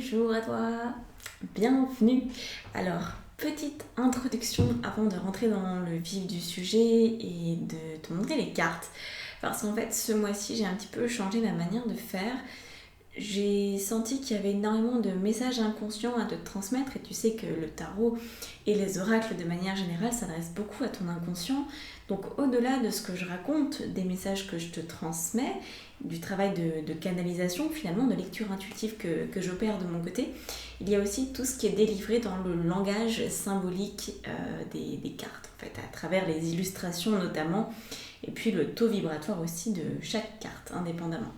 Bonjour à toi, bienvenue. Alors, petite introduction avant de rentrer dans le vif du sujet et de te montrer les cartes. Parce qu'en fait, ce mois-ci, j'ai un petit peu changé ma manière de faire. J'ai senti qu'il y avait énormément de messages inconscients à te transmettre et tu sais que le tarot et les oracles de manière générale s'adressent beaucoup à ton inconscient. Donc au-delà de ce que je raconte, des messages que je te transmets, du travail de canalisation, finalement de lecture intuitive que j'opère de mon côté, il y a aussi tout ce qui est délivré dans le langage symbolique des cartes, en fait, à travers les illustrations notamment, et puis le taux vibratoire aussi de chaque carte, indépendamment.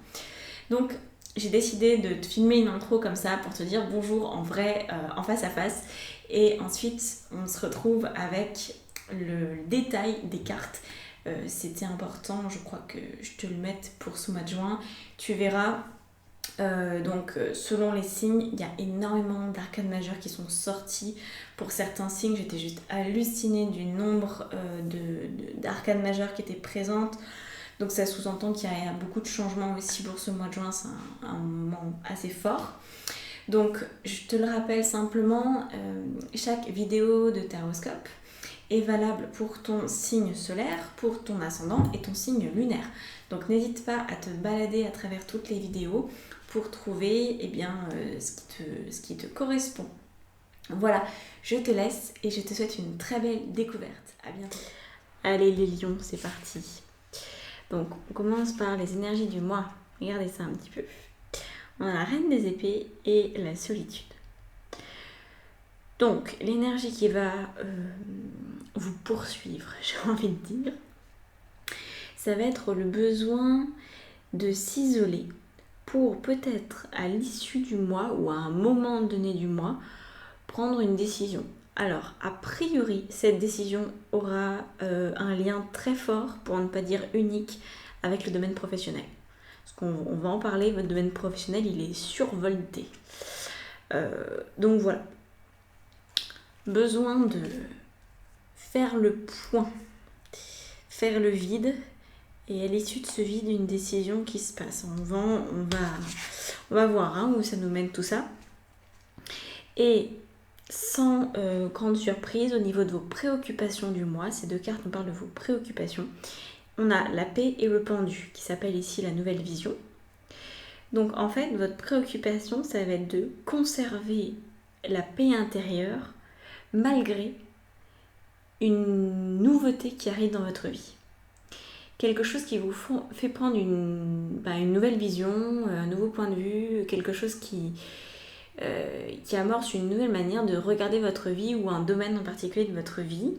Donc j'ai décidé de te filmer une intro comme ça pour te dire bonjour en vrai, en face à face. Et ensuite, on se retrouve avec le détail des cartes. C'était important, je crois que je te le mette pour ce mois de juin. Tu verras, selon les signes, il y a énormément d'arcanes majeures qui sont sortis. Pour certains signes, j'étais juste hallucinée du nombre d'arcanes majeures qui étaient présentes. Donc ça sous-entend qu'il y a beaucoup de changements aussi pour ce mois de juin, c'est un moment assez fort. Donc je te le rappelle simplement, chaque vidéo de Taroscope est valable pour ton signe solaire, pour ton ascendant et ton signe lunaire. Donc n'hésite pas à te balader à travers toutes les vidéos pour trouver ce qui te correspond. Voilà, je te laisse et je te souhaite une très belle découverte. À bientôt. Allez les lions, c'est parti. Donc, on commence par les énergies du mois. Regardez ça un petit peu. On a la reine des épées et la solitude. Donc, l'énergie qui va vous poursuivre, j'ai envie de dire, ça va être le besoin de s'isoler pour peut-être à l'issue du mois ou à un moment donné du mois, prendre une décision. Alors, a priori, cette décision aura un lien très fort, pour ne pas dire unique, avec le domaine professionnel. Parce qu'on va en parler, votre domaine professionnel, il est survolté. Donc voilà. Besoin de faire le point, faire le vide, et à l'issue de ce vide, une décision qui se passe. On va voir où ça nous mène tout ça. Et sans grande surprise au niveau de vos préoccupations du mois, ces deux cartes nous parlent de vos préoccupations. On a la paix et le pendu qui s'appelle ici la nouvelle vision. Donc en fait, votre préoccupation, ça va être de conserver la paix intérieure malgré une nouveauté qui arrive dans votre vie. Quelque chose qui vous fait prendre une nouvelle vision, un nouveau point de vue, quelque chose qui amorce une nouvelle manière de regarder votre vie ou un domaine en particulier de votre vie.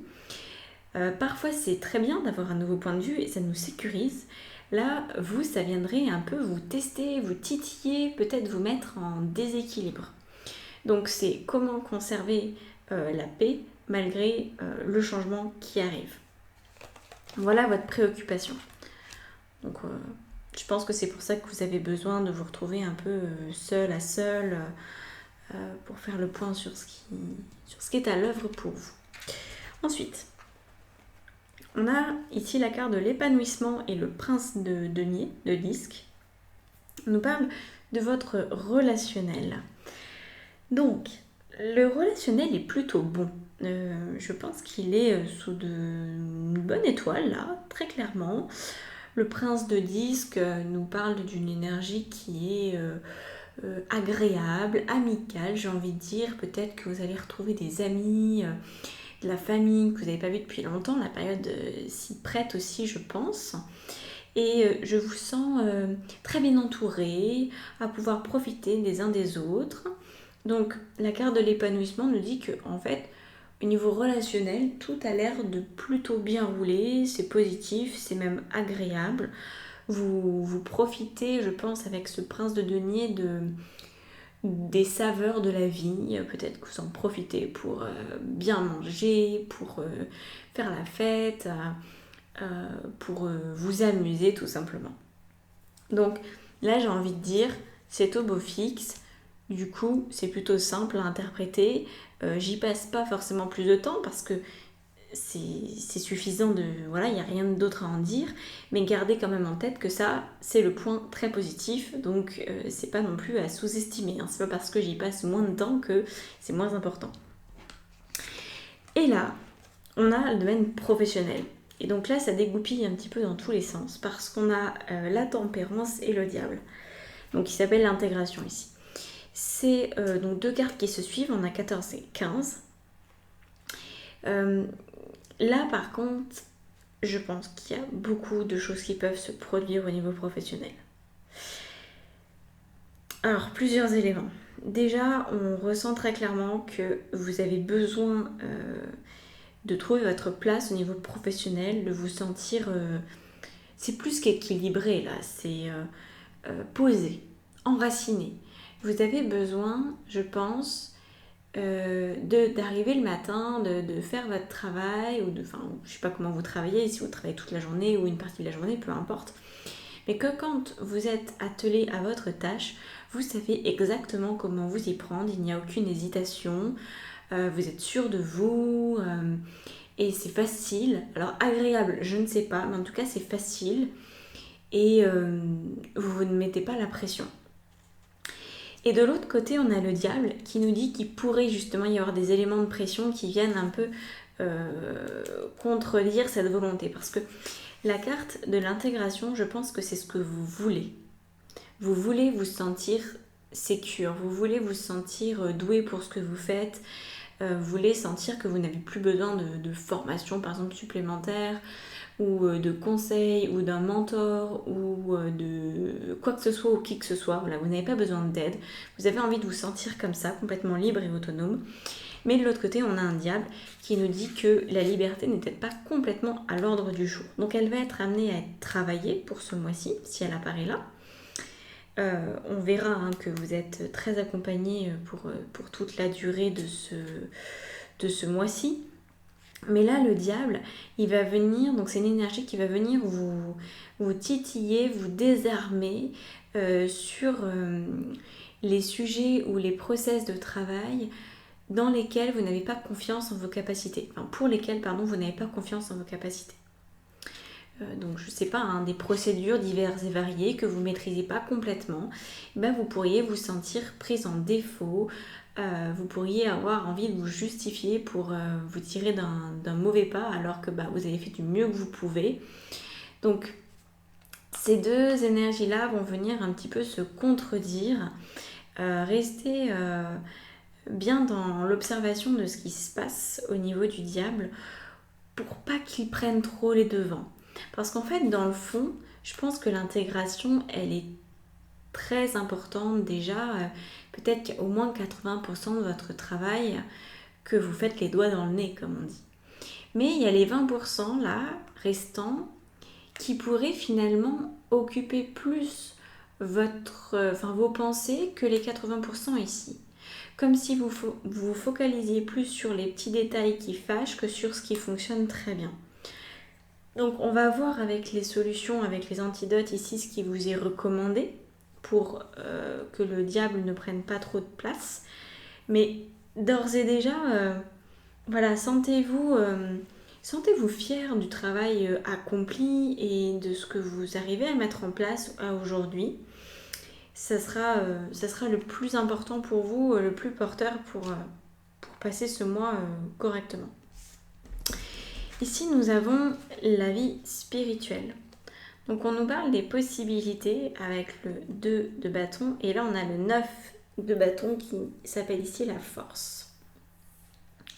Parfois c'est très bien d'avoir un nouveau point de vue et ça nous sécurise. Là, ça viendrait un peu vous tester, vous titiller, peut-être vous mettre en déséquilibre. Donc c'est comment conserver la paix malgré le changement qui arrive. Voilà votre préoccupation. Donc je pense que c'est pour ça que vous avez besoin de vous retrouver un peu seul à seul pour faire le point sur ce qui est à l'œuvre pour vous. Ensuite, on a ici la carte de l'épanouissement et le prince de denier, de disque. On nous parle de votre relationnel. Donc, le relationnel est plutôt bon. Je pense qu'il est sous une bonne étoile, là, très clairement. Le prince de disque nous parle d'une énergie qui est agréable, amicale, j'ai envie de dire. Peut-être que vous allez retrouver des amis, de la famille que vous n'avez pas vu depuis longtemps. La période s'y prête aussi, je pense. Et je vous sens très bien entourée, à pouvoir profiter des uns des autres. Donc la carte de l'épanouissement nous dit que en fait, au niveau relationnel, tout a l'air de plutôt bien rouler, c'est positif, c'est même agréable. Vous profitez, je pense, avec ce prince de denier des saveurs de la vie. Peut-être que vous en profitez pour bien manger, pour faire la fête, pour vous amuser tout simplement. Donc là, j'ai envie de dire, c'est au beau fixe. Du coup, c'est plutôt simple à interpréter. J'y passe pas forcément plus de temps parce que c'est suffisant voilà, il n'y a rien d'autre à en dire, mais gardez quand même en tête que ça, c'est le point très positif, donc c'est pas non plus à sous-estimer, hein. C'est pas parce que j'y passe moins de temps que c'est moins important. Et là, on a le domaine professionnel. Et donc là, ça dégoupille un petit peu dans tous les sens, parce qu'on a la tempérance et le diable, donc qui s'appelle l'intégration ici. C'est donc deux cartes qui se suivent, on a 14 et 15. Là, par contre, je pense qu'il y a beaucoup de choses qui peuvent se produire au niveau professionnel. Alors, plusieurs éléments. Déjà, on ressent très clairement que vous avez besoin de trouver votre place au niveau professionnel, de vous sentir... c'est plus qu'équilibré, là. C'est posé, enraciné. Vous avez besoin, je pense... d'arriver le matin, de faire votre travail, ou je sais pas comment vous travaillez, si vous travaillez toute la journée ou une partie de la journée, peu importe. Mais que quand vous êtes attelé à votre tâche, vous savez exactement comment vous y prendre, il n'y a aucune hésitation, vous êtes sûr de vous, et c'est facile. Alors agréable, je ne sais pas, mais en tout cas c'est facile, et vous ne mettez pas la pression. Et de l'autre côté, on a le diable qui nous dit qu'il pourrait justement y avoir des éléments de pression qui viennent un peu contredire cette volonté. Parce que la carte de l'intégration, je pense que c'est ce que vous voulez. Vous voulez vous sentir sécure, vous voulez vous sentir doué pour ce que vous faites, vous voulez sentir que vous n'avez plus besoin de formation par exemple supplémentaire, ou de conseils, ou d'un mentor, ou de quoi que ce soit, ou qui que ce soit. Voilà, vous n'avez pas besoin d'aide. Vous avez envie de vous sentir comme ça, complètement libre et autonome. Mais de l'autre côté, on a un diable qui nous dit que la liberté n'est peut-être pas complètement à l'ordre du jour. Donc elle va être amenée à être travaillée pour ce mois-ci, si elle apparaît là. On verra que vous êtes très accompagné pour toute la durée de ce mois-ci. Mais là, le diable, il va venir, donc c'est une énergie qui va venir vous titiller, vous désarmer sur les sujets ou les process de travail dans lesquels vous n'avez pas confiance en vos capacités. Enfin, pour lesquels, vous n'avez pas confiance en vos capacités. Donc je ne sais pas, des procédures diverses et variées que vous ne maîtrisez pas complètement, vous pourriez vous sentir prise en défaut, vous pourriez avoir envie de vous justifier pour vous tirer d'un mauvais pas alors que vous avez fait du mieux que vous pouvez. Donc ces deux énergies-là vont venir un petit peu se contredire. Restez bien dans l'observation de ce qui se passe au niveau du diable pour pas qu'il prenne trop les devants. Parce qu'en fait, dans le fond, je pense que l'intégration, elle est très importante déjà. Peut-être qu'il y a au moins 80% de votre travail que vous faites les doigts dans le nez, comme on dit. Mais il y a les 20% là, restants, qui pourraient finalement occuper plus vos pensées que les 80% ici. Comme si vous vous focalisiez plus sur les petits détails qui fâchent que sur ce qui fonctionne très bien. Donc on va voir avec les solutions, avec les antidotes ici, ce qui vous est recommandé pour que le diable ne prenne pas trop de place. Mais d'ores et déjà, sentez-vous fiers du travail accompli et de ce que vous arrivez à mettre en place aujourd'hui. Ça sera le plus important pour vous, le plus porteur pour passer ce mois correctement. Ici, nous avons la vie spirituelle. Donc, on nous parle des possibilités avec le 2 de bâton. Et là, on a le 9 de bâton qui s'appelle ici la force.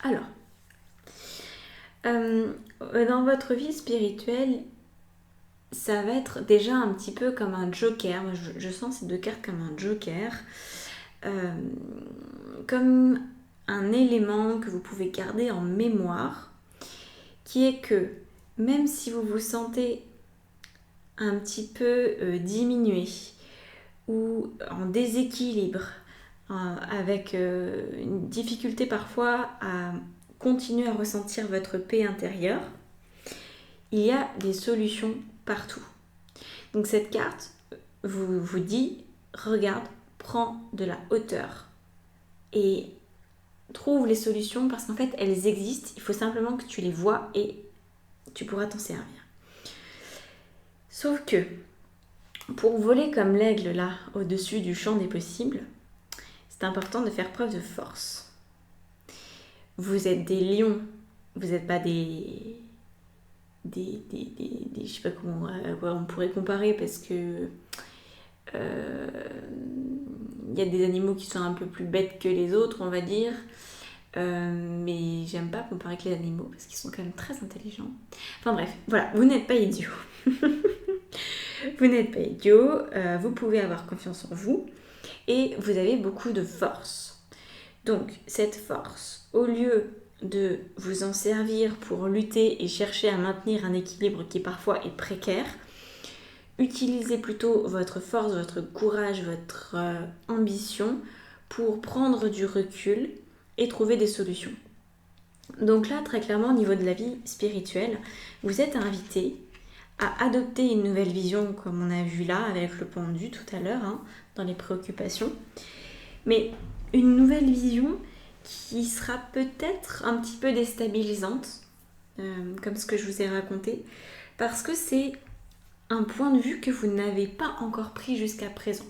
Alors, dans votre vie spirituelle, ça va être déjà un petit peu comme un joker. Moi, je sens ces deux cartes comme un joker. Comme un élément que vous pouvez garder en mémoire, qui est que même si vous vous sentez un petit peu diminué ou en déséquilibre, avec une difficulté parfois à continuer à ressentir votre paix intérieure, il y a des solutions partout. Donc cette carte vous dit, regarde, prends de la hauteur et trouve les solutions parce qu'en fait, elles existent. Il faut simplement que tu les vois et tu pourras t'en servir. Sauf que, pour voler comme l'aigle là, au-dessus du champ des possibles, c'est important de faire preuve de force. Vous êtes des lions, vous n'êtes pas je sais pas comment, à quoi on pourrait comparer parce que y a des animaux qui sont un peu plus bêtes que les autres, on va dire. Mais j'aime pas comparer avec les animaux parce qu'ils sont quand même très intelligents. Enfin bref, voilà, vous n'êtes pas idiot. Vous n'êtes pas idiot, vous pouvez avoir confiance en vous et vous avez beaucoup de force. Donc cette force, au lieu de vous en servir pour lutter et chercher à maintenir un équilibre qui parfois est précaire, utilisez plutôt votre force, votre courage, votre ambition pour prendre du recul et trouver des solutions. Donc là, très clairement, au niveau de la vie spirituelle, vous êtes invité à adopter une nouvelle vision, comme on a vu là avec le pendu tout à l'heure, dans les préoccupations. Mais une nouvelle vision qui sera peut-être un petit peu déstabilisante, comme ce que je vous ai raconté, parce que c'est un point de vue que vous n'avez pas encore pris jusqu'à présent.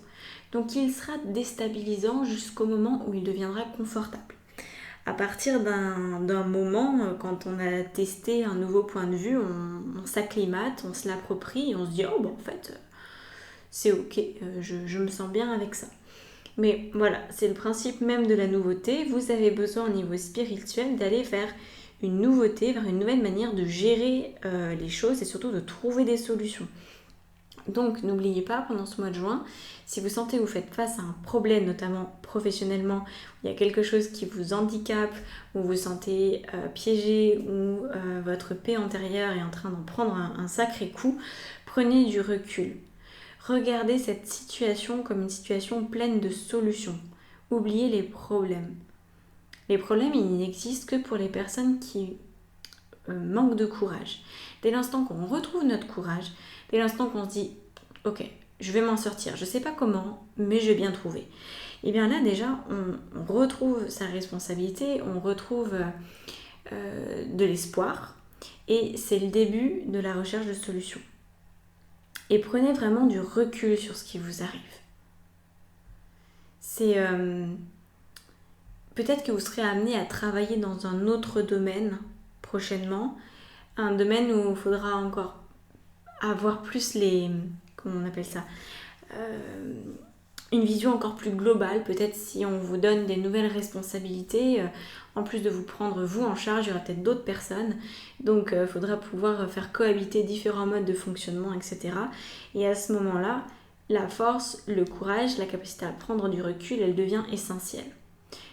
Donc il sera déstabilisant jusqu'au moment où il deviendra confortable. À partir d'un moment, quand on a testé un nouveau point de vue, on s'acclimate, on se l'approprie et on se dit « Oh, bon, en fait, c'est ok, je me sens bien avec ça ». Mais voilà, c'est le principe même de la nouveauté. Vous avez besoin au niveau spirituel d'aller vers une nouveauté, vers une nouvelle manière de gérer les choses et surtout de trouver des solutions. Donc n'oubliez pas, pendant ce mois de juin, si vous sentez que vous faites face à un problème, notamment professionnellement, où il y a quelque chose qui vous handicape, où vous vous sentez piégé, où votre paix intérieure est en train d'en prendre un sacré coup, prenez du recul. Regardez cette situation comme une situation pleine de solutions. Oubliez les problèmes. Les problèmes, ils n'existent que pour les personnes qui manquent de courage. Dès l'instant qu'on retrouve notre courage, dès l'instant qu'on se dit « Ok, je vais m'en sortir, je ne sais pas comment, mais je vais bien trouver », et bien là déjà, on retrouve sa responsabilité, on retrouve de l'espoir, et c'est le début de la recherche de solutions. Et prenez vraiment du recul sur ce qui vous arrive. C'est peut-être que vous serez amené à travailler dans un autre domaine prochainement, un domaine où il faudra encore avoir plus comment on appelle ça, une vision encore plus globale. Peut-être si on vous donne des nouvelles responsabilités, en plus de vous prendre vous en charge, il y aura peut-être d'autres personnes. Donc il faudra pouvoir faire cohabiter différents modes de fonctionnement, etc. Et à ce moment-là, la force, le courage, la capacité à prendre du recul, elle devient essentielle.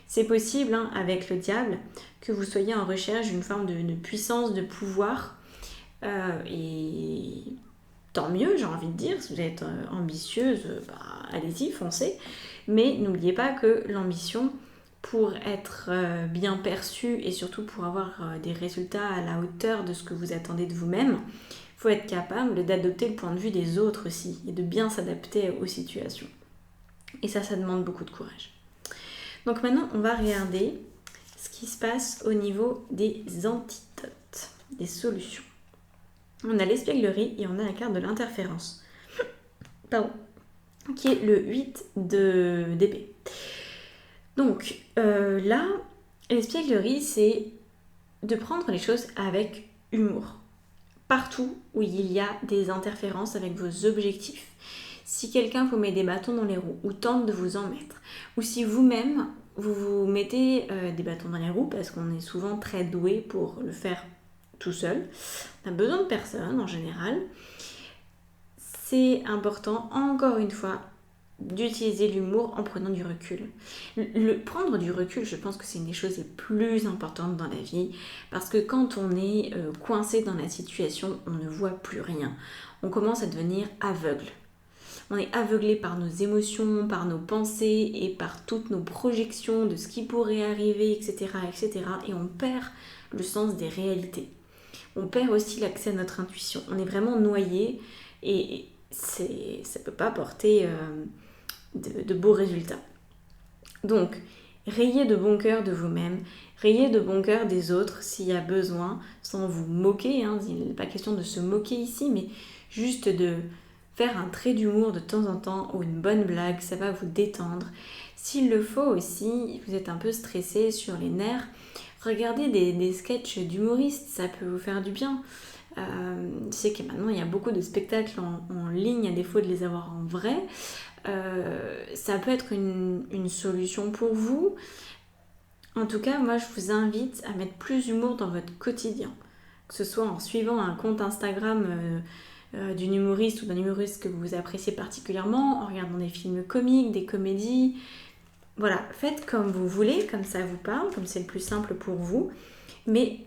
C'est possible avec le diable que vous soyez en recherche d'une forme de puissance, de pouvoir. Et tant mieux, j'ai envie de dire, si vous êtes ambitieuse, allez-y, foncez. Mais n'oubliez pas que l'ambition, pour être bien perçue et surtout pour avoir des résultats à la hauteur de ce que vous attendez de vous-même, il faut être capable d'adopter le point de vue des autres aussi et de bien s'adapter aux situations. Et ça demande beaucoup de courage. Donc maintenant, on va regarder ce qui se passe au niveau des antidotes, des solutions. On a l'espièglerie et on a la carte de l'interférence. Pardon. Qui est le 8 d'épée. Donc là, l'espièglerie, c'est de prendre les choses avec humour. Partout où il y a des interférences avec vos objectifs. Si quelqu'un vous met des bâtons dans les roues ou tente de vous en mettre, ou si vous-même vous mettez des bâtons dans les roues, parce qu'on est souvent très doué pour le faire tout seul, on a besoin de personne en général, c'est important, encore une fois, d'utiliser l'humour en prenant du recul. Prendre du recul, je pense que c'est une des choses les plus importantes dans la vie, parce que quand on est coincé dans la situation, on ne voit plus rien. On commence à devenir aveugle. On est aveuglé par nos émotions, par nos pensées et par toutes nos projections de ce qui pourrait arriver, etc., etc. Et on perd le sens des réalités. On perd aussi l'accès à notre intuition. On est vraiment noyé et ça ne peut pas apporter de beaux résultats. Donc, Rayez de bon cœur de vous-même, rayez de bon cœur des autres s'il y a besoin, sans vous moquer, hein. Il n'est pas question de se moquer ici, mais juste de faire un trait d'humour de temps en temps ou une bonne blague, ça va vous détendre. S'il le faut aussi, vous êtes un peu stressé sur les nerfs, regardez des sketchs d'humoristes, ça peut vous faire du bien. Je sais que maintenant il y a beaucoup de spectacles en ligne, à défaut de les avoir en vrai. Ça peut être une solution pour vous. En tout cas, moi je vous invite à mettre plus d'humour dans votre quotidien. Que ce soit en suivant un compte Instagram d'une humoriste ou d'un humoriste que vous appréciez particulièrement, en regardant des films comiques, des comédies. Voilà, faites comme vous voulez, comme ça vous parle, comme c'est le plus simple pour vous. Mais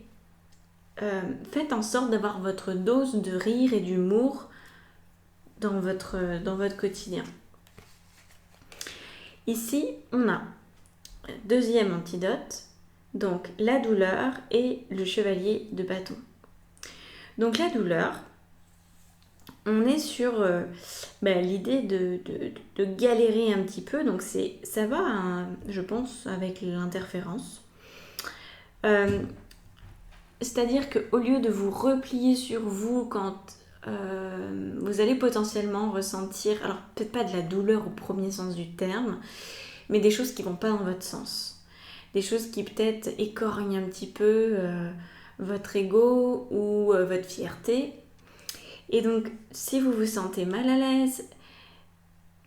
faites en sorte d'avoir votre dose de rire et d'humour dans votre quotidien. Ici, on a deuxième antidote, donc la douleur et le chevalier de bâton. Donc la douleur, on est sur l'idée de galérer un petit peu, donc ça va, hein, je pense, avec l'interférence. C'est-à-dire qu'au lieu de vous replier sur vous quand vous allez potentiellement ressentir, alors peut-être pas de la douleur au premier sens du terme, mais des choses qui vont pas dans votre sens. Des choses qui peut-être écornent un petit peu votre ego ou votre fierté. Et donc, si vous vous sentez mal à l'aise,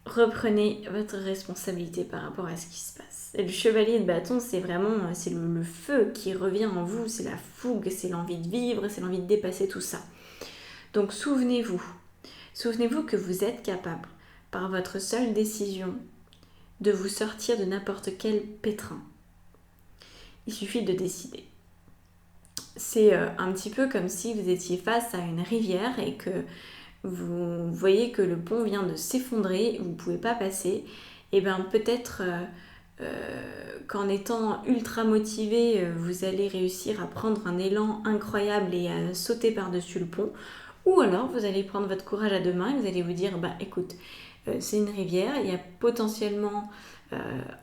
reprenez votre responsabilité par rapport à ce qui se passe. Et le chevalier de bâton, c'est vraiment le feu qui revient en vous, c'est la fougue, c'est l'envie de vivre, c'est l'envie de dépasser tout ça. Donc souvenez-vous que vous êtes capable, par votre seule décision, de vous sortir de n'importe quel pétrin. Il suffit de décider. C'est un petit peu comme si vous étiez face à une rivière et que vous voyez que le pont vient de s'effondrer, vous ne pouvez pas passer. Et bien peut-être qu'en étant ultra motivé, vous allez réussir à prendre un élan incroyable et à sauter par-dessus le pont. Ou alors vous allez prendre votre courage à deux mains et vous allez vous dire, écoute, c'est une rivière, il y a potentiellement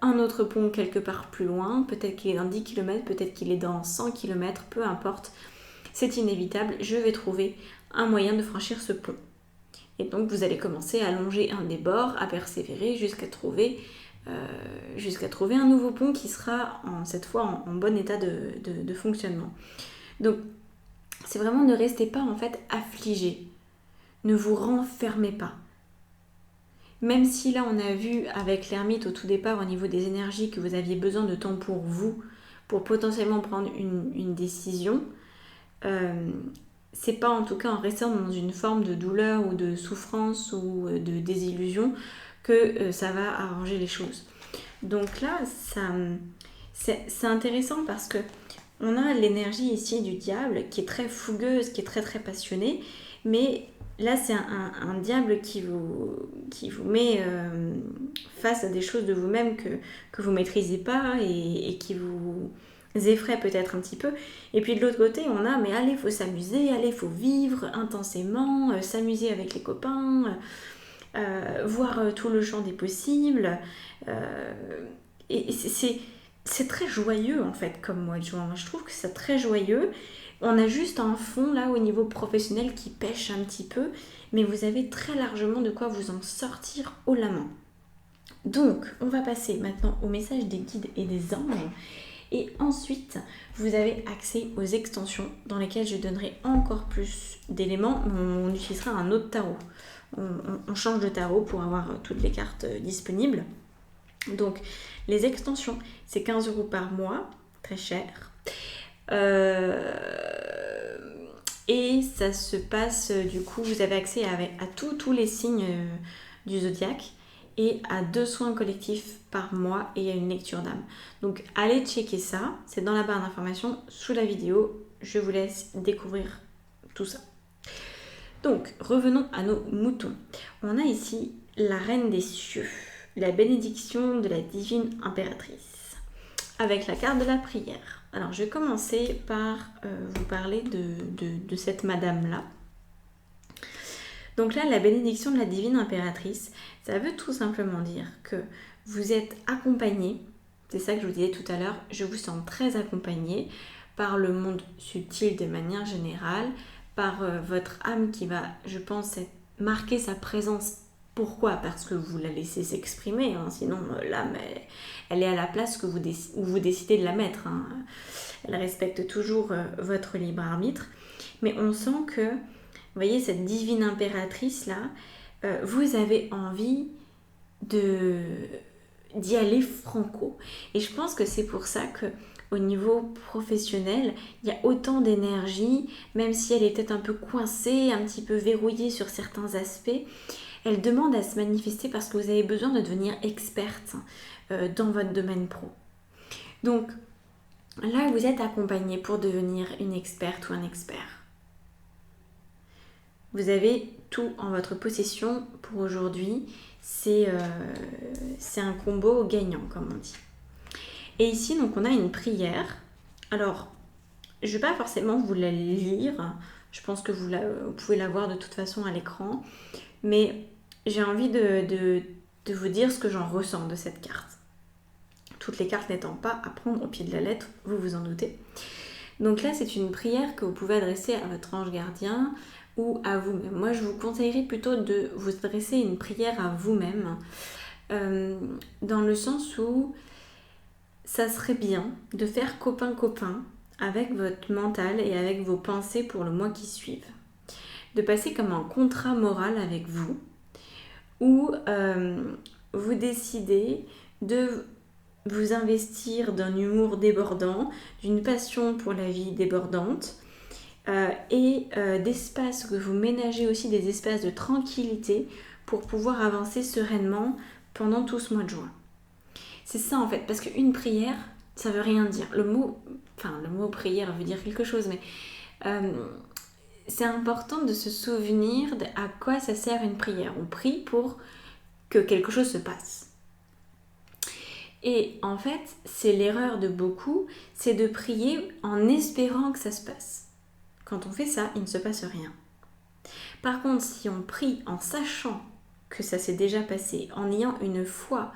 un autre pont quelque part plus loin, peut-être qu'il est dans 10 km, peut-être qu'il est dans 100 km, peu importe, c'est inévitable, je vais trouver un moyen de franchir ce pont. Et donc vous allez commencer à longer un des bords, à persévérer jusqu'à trouver un nouveau pont qui sera cette fois en bon état de fonctionnement. Donc c'est vraiment ne restez pas en fait affligé, ne vous renfermez pas. Même si là on a vu avec l'ermite au tout départ au niveau des énergies que vous aviez besoin de temps pour vous, pour potentiellement prendre une décision, c'est pas en tout cas en restant dans une forme de douleur ou de souffrance ou de désillusion que ça va arranger les choses. Donc là, c'est intéressant parce que on a l'énergie ici du diable qui est très fougueuse, qui est très très passionnée, mais là c'est un diable qui vous met face à des choses de vous-même que vous ne maîtrisez pas et qui vous effraie peut-être un petit peu. Et puis de l'autre côté, on a, mais allez, il faut s'amuser, allez, il faut vivre intensément, s'amuser avec les copains, voir tout le champ des possibles. Et c'est très joyeux en fait comme mois de juin. Moi, je trouve que c'est très joyeux. On a juste un fond là au niveau professionnel qui pêche un petit peu, mais vous avez très largement de quoi vous en sortir haut la main. Donc, on va passer maintenant au message des guides et des anges. Et ensuite, vous avez accès aux extensions dans lesquelles je donnerai encore plus d'éléments. On utilisera un autre tarot. On change de tarot pour avoir toutes les cartes disponibles. Donc, les extensions, c'est 15 € par mois, très cher. Et ça se passe, du coup, vous avez accès à tous les signes du zodiaque et à 2 soins collectifs par mois et à une lecture d'âme. Donc allez checker ça, c'est dans la barre d'informations sous la vidéo, je vous laisse découvrir tout ça. Donc revenons à nos moutons. On a ici la reine des cieux, la bénédiction de la divine impératrice, avec la carte de la prière. Alors je vais commencer par vous parler de cette madame-là. Donc là, la bénédiction de la divine impératrice, ça veut tout simplement dire que vous êtes accompagné C'est ça que je vous disais tout à l'heure, je vous sens très accompagnée par le monde subtil de manière générale, par votre âme qui va, je pense, marquer sa présence. Pourquoi? Parce que vous la laissez s'exprimer, hein. Sinon l'âme, elle est à la place où vous décidez de la mettre, hein. Elle respecte toujours votre libre arbitre. Mais on sent que, vous voyez, cette divine impératrice-là, vous avez envie d'y aller franco. Et je pense que c'est pour ça que au niveau professionnel, il y a autant d'énergie, même si elle est peut-être un peu coincée, un petit peu verrouillée sur certains aspects, elle demande à se manifester parce que vous avez besoin de devenir experte dans votre domaine pro. Donc là, vous êtes accompagné pour devenir une experte ou un expert. Vous avez tout en votre possession pour aujourd'hui. C'est un combo gagnant, comme on dit. Et ici, donc, on a une prière. Alors, je ne vais pas forcément vous la lire. Je pense que vous pouvez la voir de toute façon à l'écran. Mais j'ai envie de vous dire ce que j'en ressens de cette carte. Toutes les cartes n'étant pas à prendre au pied de la lettre, vous vous en doutez. Donc là, c'est une prière que vous pouvez adresser à votre ange gardien ou à vous-même. Moi, je vous conseillerais plutôt de vous adresser une prière à vous-même, dans le sens où ça serait bien de faire copain-copain avec votre mental et avec vos pensées pour le mois qui suivent. De passer comme un contrat moral avec vous, où vous décidez de vous investir d'un humour débordant, d'une passion pour la vie débordante, et d'espaces que vous ménagez aussi, des espaces de tranquillité pour pouvoir avancer sereinement pendant tout ce mois de juin. C'est ça en fait, parce qu'une prière, ça veut rien dire. Le mot prière veut dire quelque chose, mais c'est important de se souvenir à quoi ça sert une prière. On prie pour que quelque chose se passe. Et en fait, c'est l'erreur de beaucoup, c'est de prier en espérant que ça se passe. Quand on fait ça, il ne se passe rien. Par contre, si on prie en sachant que ça s'est déjà passé, en ayant une foi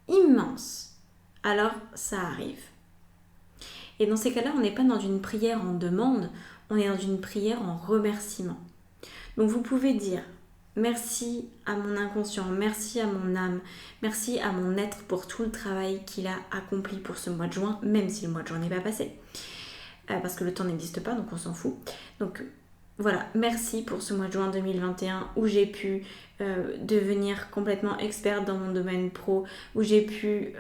immense, alors ça arrive. Et dans ces cas-là, on n'est pas dans une prière en demande, on est dans une prière en remerciement. Donc vous pouvez dire merci à mon inconscient, merci à mon âme, merci à mon être pour tout le travail qu'il a accompli pour ce mois de juin, même si le mois de juin n'est pas passé. Parce que le temps n'existe pas, donc on s'en fout. Donc voilà, merci pour ce mois de juin 2021 où j'ai pu devenir complètement experte dans mon domaine pro, où j'ai pu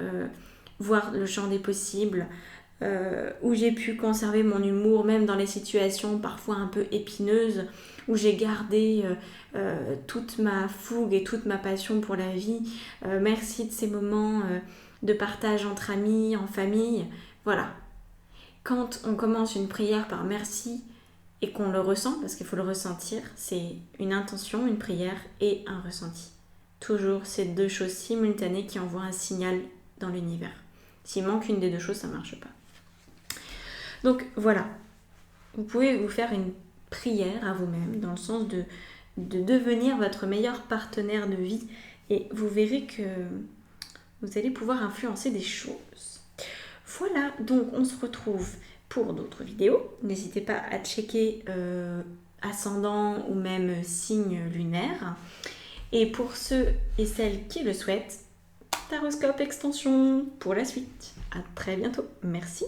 voir le champ des possibles, où j'ai pu conserver mon humour même dans les situations parfois un peu épineuses, où j'ai gardé toute ma fougue et toute ma passion pour la vie. Merci de ces moments de partage entre amis, en famille. Voilà. Quand on commence une prière par merci et qu'on le ressent, parce qu'il faut le ressentir, c'est une intention, une prière et un ressenti. Toujours ces deux choses simultanées qui envoient un signal dans l'univers. S'il manque une des deux choses, ça ne marche pas. Donc voilà, vous pouvez vous faire une prière à vous-même dans le sens de devenir votre meilleur partenaire de vie et vous verrez que vous allez pouvoir influencer des choses. Voilà, donc on se retrouve pour d'autres vidéos. N'hésitez pas à checker ascendant ou même signe lunaire. Et pour ceux et celles qui le souhaitent, Taroscope Extension pour la suite. À très bientôt. Merci.